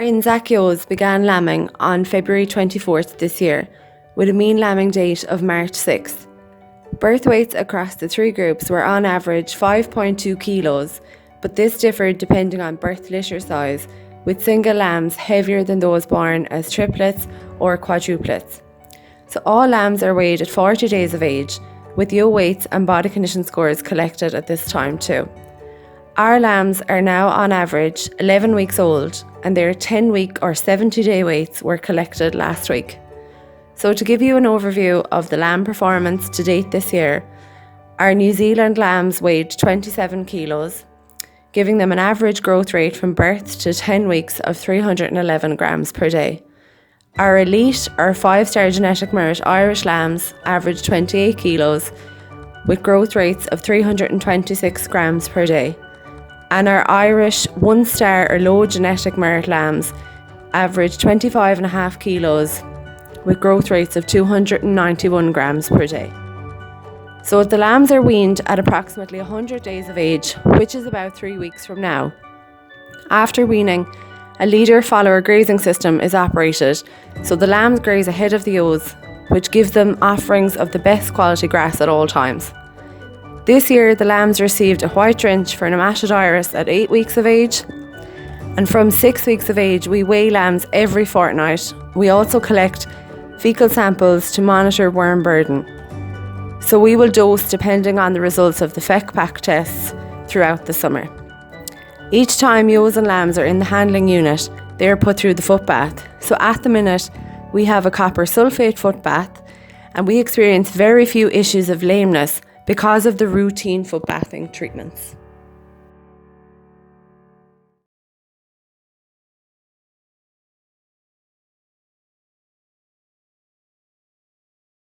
Our INZAC ewes began lambing on February 24th this year, with a mean lambing date of March 6th. Birth weights across the three groups were on average 5.2 kilos, but this differed depending on birth litter size, with single lambs heavier than those born as triplets or quadruplets. So all lambs are weighed at 40 days of age, with ewe weights and body condition scores collected at this time too. Our lambs are now on average 11 weeks old, and their 10-week or 70-day weights were collected last week. So to give you an overview of the lamb performance to date this year, our New Zealand lambs weighed 27 kilos, giving them an average growth rate from birth to 10 weeks of 311 grams per day. Our elite or 5-star genetic merit Irish lambs averaged 28 kilos, with growth rates of 326 grams per day. And our Irish 1-star or low genetic merit lambs averaged 25.5 kilos, with growth rates of 291 grams per day. So the lambs are weaned at approximately 100 days of age, which is about 3 weeks from now. After weaning, a leader-follower grazing system is operated, so the lambs graze ahead of the ewes, which gives them offerings of the best quality grass at all times. This year, the lambs received a white drench for nematode iris at 8 weeks of age, and from 6 weeks of age, we weigh lambs every fortnight. We also collect fecal samples to monitor worm burden. So we will dose depending on the results of the FECPAC tests throughout the summer. Each time ewes and lambs are in the handling unit, they are put through the foot bath. So at the minute, we have a copper sulfate foot bath, and we experience very few issues of lameness because of the routine foot bathing treatments.